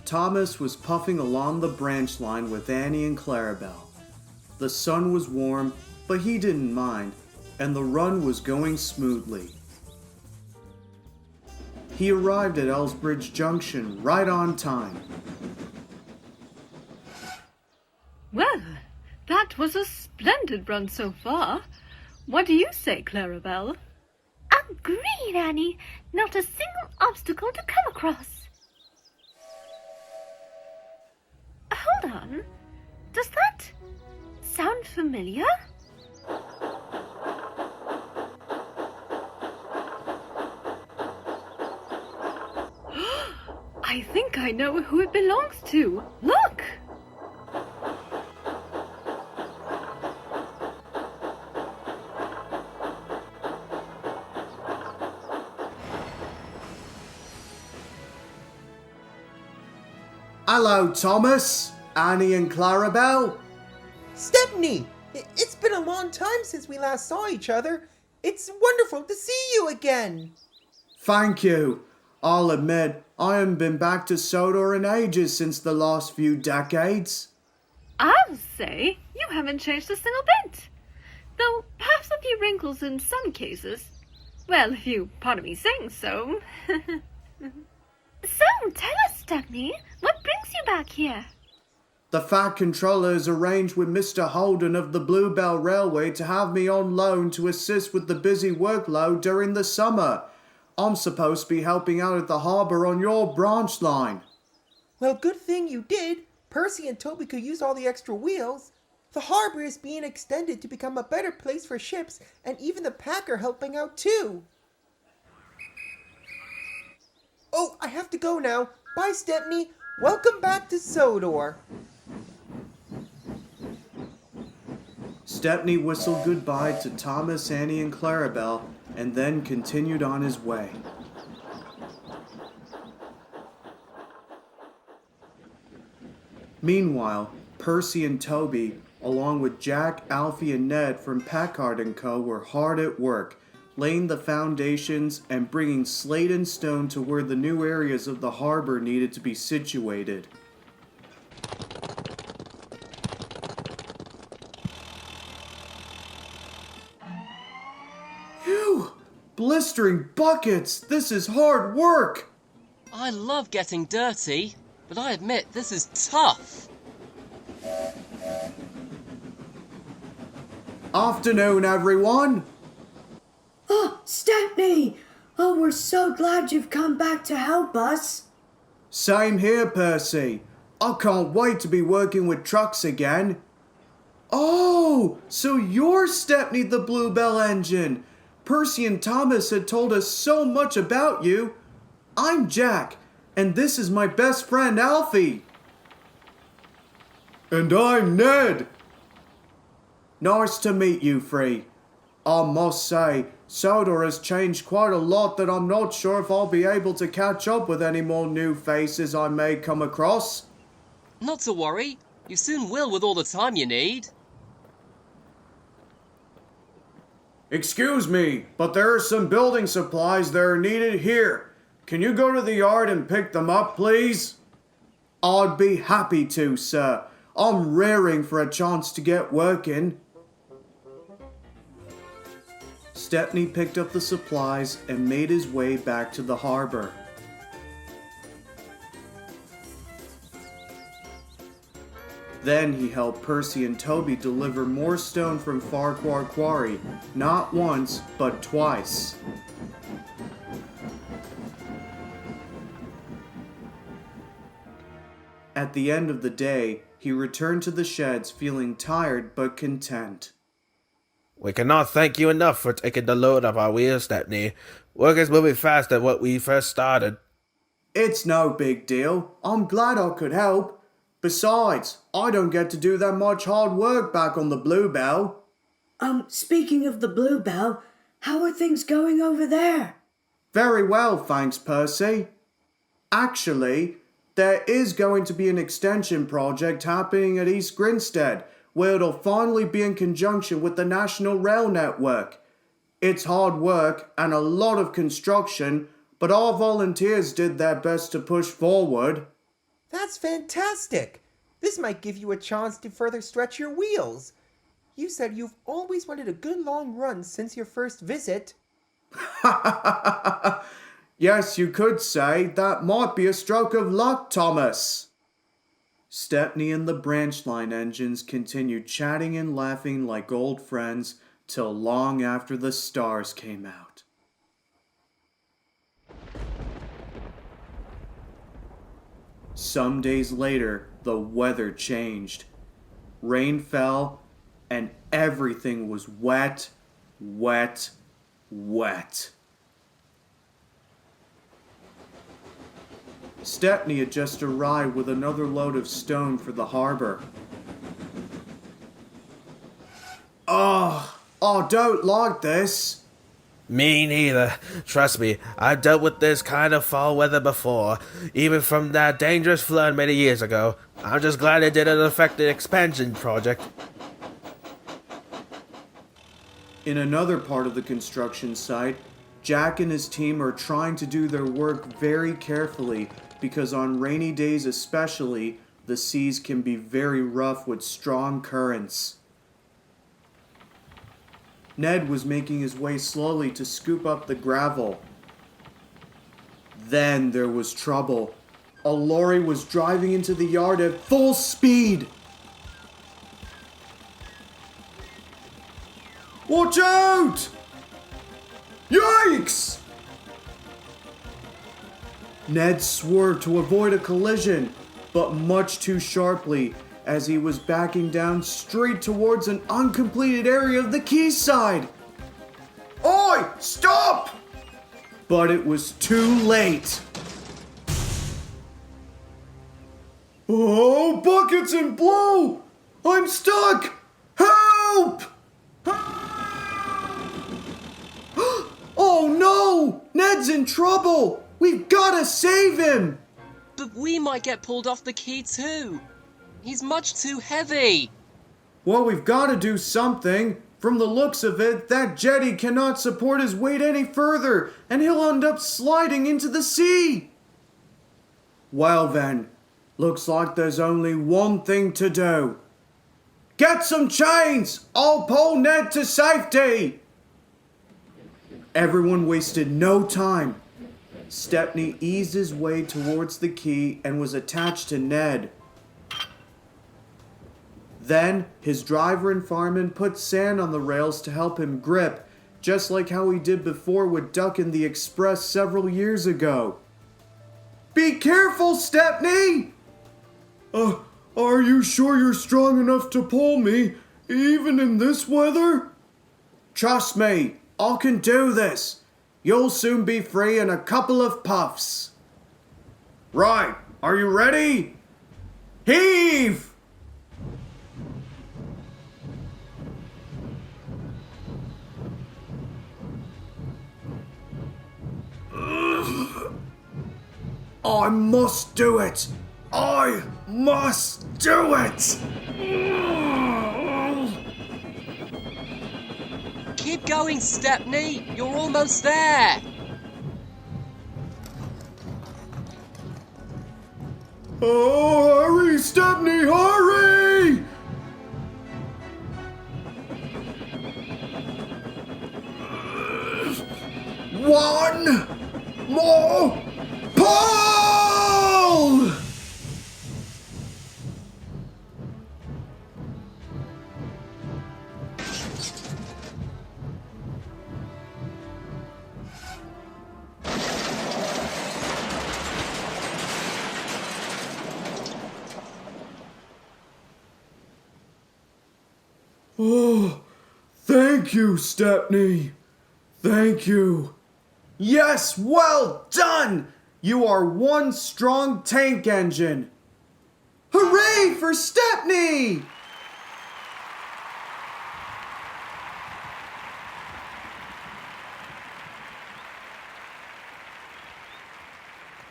Thomas was puffing along the branch line with Annie and Clarabelle. The sun was warm, but he didn't mind, and the run was going smoothly. He arrived at Elsbridge Junction right on time. Well, that was a splendid run so far. What do you say, Clarabelle? Agreed, Annie. Not a single obstacle to come across. Hold on. Does that sound familiar? I think I know who it belongs to. Look! Hello, Thomas, Annie and Clarabelle. Stepney! It's been a long time since we last saw each other. It's wonderful to see you again. Thank you. I'll admit, I haven't been back to Sodor in ages since the last few decades. I'll say you haven't changed a single bit. Though perhaps a few wrinkles in some cases. Well, if you pardon me saying so. So, tell us, Stepney, what brings you back here? The Fat Controller has arranged with Mr. Holden of the Bluebell Railway to have me on loan to assist with the busy workload during the summer. I'm supposed to be helping out at the harbour on your branch line. Well, good thing you did. Percy and Toby could use all the extra wheels. The harbour is being extended to become a better place for ships, and even the pack are helping out too. Oh, I have to go now. Bye, Stepney. Welcome back to Sodor. Stepney whistled goodbye to Thomas, Annie, and Clarabelle, and then continued on his way. Meanwhile, Percy and Toby, along with Jack, Alfie, and Ned from Packard & Co. were hard at work, laying the foundations and bringing slate and stone to where the new areas of the harbour needed to be situated. Phew! Blistering buckets! This is hard work! I love getting dirty, but I admit this is tough. Afternoon, everyone! Oh, Stepney! Oh, we're so glad you've come back to help us. Same here, Percy. I can't wait to be working with trucks again. Oh, so you're Stepney the Bluebell Engine. Percy and Thomas had told us so much about you. I'm Jack, and this is my best friend, Alfie. And I'm Ned. Nice to meet you three. I must say, Sodor has changed quite a lot that I'm not sure if I'll be able to catch up with any more new faces I may come across. Not to worry, you soon will with all the time you need. Excuse me, but there are some building supplies that are needed here. Can you go to the yard and pick them up, please? I'd be happy to, sir. I'm raring for a chance to get working. Stepney picked up the supplies and made his way back to the harbour. Then he helped Percy and Toby deliver more stone from Farquhar Quarry, not once, but twice. At the end of the day, he returned to the sheds feeling tired but content. We cannot thank you enough for taking the load off our wheels, Stepney. Work is moving faster than what we first started. It's no big deal. I'm glad I could help. Besides, I don't get to do that much hard work back on the Bluebell. Speaking of the Bluebell, how are things going over there? Very well, thanks, Percy. Actually, there is going to be an extension project happening at East Grinstead, where it'll finally be in conjunction with the National Rail Network. It's hard work and a lot of construction, but our volunteers did their best to push forward. That's fantastic! This might give you a chance to further stretch your wheels. You said you've always wanted a good long run since your first visit. Yes, you could say that might be a stroke of luck, Thomas. Stepney and the branch line engines continued chatting and laughing like old friends till long after the stars came out. Some days later, the weather changed. Rain fell, and everything was wet, wet, wet. Stepney had just arrived with another load of stone for the harbour. I don't like this. Me neither. Trust me, I've dealt with this kind of fall weather before, even from that dangerous flood many years ago. I'm just glad it didn't affect the expansion project. In another part of the construction site, Jack and his team are trying to do their work very carefully because on rainy days especially, the seas can be very rough with strong currents. Ned was making his way slowly to scoop up the gravel. Then there was trouble. A lorry was driving into the yard at full speed. Watch out! Yikes! Ned swerved to avoid a collision, but much too sharply, as he was backing down straight towards an uncompleted area of the quayside. Oi! Stop! But it was too late. Oh, buckets and blow! I'm stuck! Help! Oh no! Ned's in trouble! We've gotta save him! But we might get pulled off the quay too. He's much too heavy. Well, we've gotta do something. From the looks of it, that jetty cannot support his weight any further, and he'll end up sliding into the sea. Well then, looks like there's only one thing to do. Get some chains! I'll pull Ned to safety! Everyone wasted no time. Stepney eased his way towards the quay and was attached to Ned. Then, his driver and fireman put sand on the rails to help him grip, just like how he did before with Duck and the Express several years ago. Be careful, Stepney! Are you sure you're strong enough to pull me, even in this weather? Trust me, I can do this. You'll soon be free in a couple of puffs. Right, are you ready? Heave! I must do it! I must do it! Keep going, Stepney. You're almost there. Oh, hurry, Stepney, hurry! One more pull! Oh, thank you, Stepney. Thank you. Yes, well done! You are one strong tank engine. Hooray for Stepney!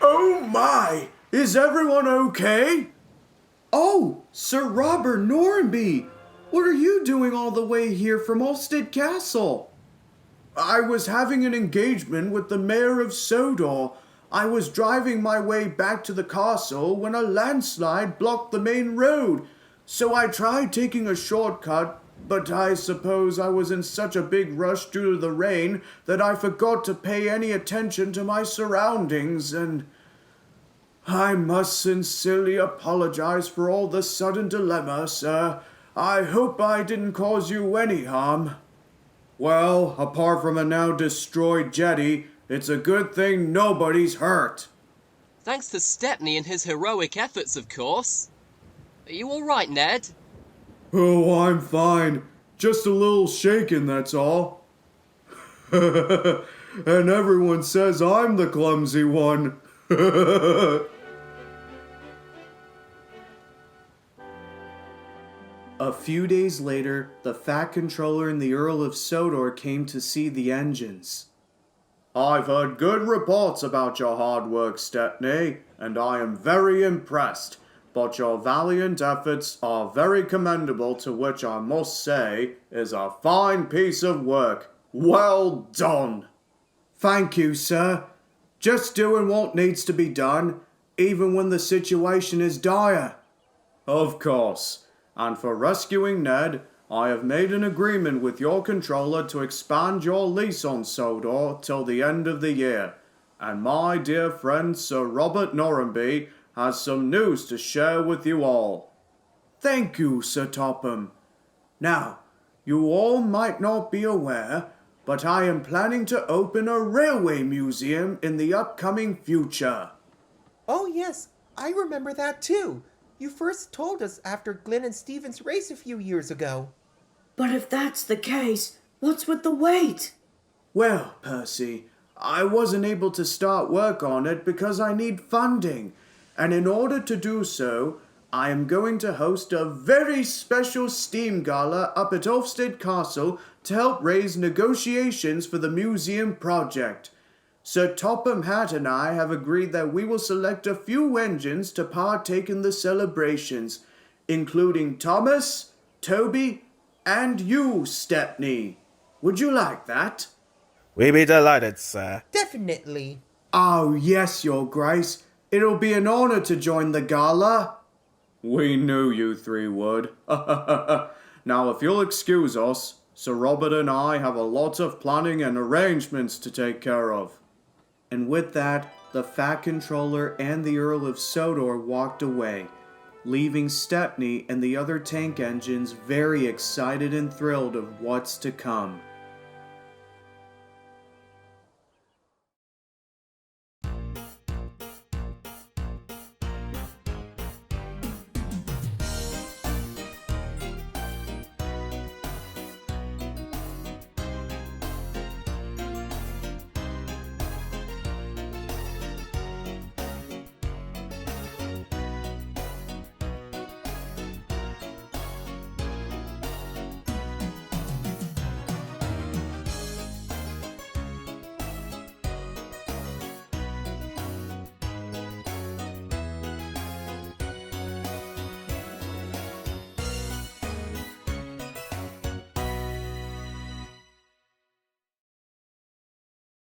Oh my! Is everyone okay? Oh, Sir Robert Normanby! What are you doing all the way here from Ulstead Castle? I was having an engagement with the Mayor of Sodor. I was driving my way back to the castle when a landslide blocked the main road, so I tried taking a shortcut, but I suppose I was in such a big rush due to the rain that I forgot to pay any attention to my surroundings, and I must sincerely apologize for all the sudden dilemma, sir. I hope I didn't cause you any harm. Well, apart from a now destroyed jetty, it's a good thing nobody's hurt. Thanks to Stepney and his heroic efforts, of course. Are you all right, Ned? Oh, I'm fine. Just a little shaken, that's all. And everyone says I'm the clumsy one. A few days later, the Fat Controller and the Earl of Sodor came to see the engines. I've heard good reports about your hard work, Stepney, and I am very impressed. But your valiant efforts are very commendable, to which I must say is a fine piece of work. Well done! Thank you, sir. Just doing what needs to be done, even when the situation is dire. Of course. And for rescuing Ned, I have made an agreement with your controller to expand your lease on Sodor till the end of the year. And my dear friend Sir Robert Norrenby has some news to share with you all. Thank you, Sir Topham. Now, you all might not be aware, but I am planning to open a railway museum in the upcoming future. Oh, yes, I remember that too. You first told us after Glenn and Stephen's race a few years ago. But if that's the case, what's with the wait? Well, Percy, I wasn't able to start work on it because I need funding. And in order to do so, I am going to host a very special steam gala up at Ulfstead Castle to help raise negotiations for the museum project. Sir Topham Hatt and I have agreed that we will select a few engines to partake in the celebrations, including Thomas, Toby, and you, Stepney. Would you like that? We'd be delighted, sir. Definitely. Oh, yes, Your Grace. It'll be an honor to join the gala. We knew you three would. Now, if you'll excuse us, Sir Robert and I have a lot of planning and arrangements to take care of. And with that, the Fat Controller and the Earl of Sodor walked away, leaving Stepney and the other tank engines very excited and thrilled of what's to come.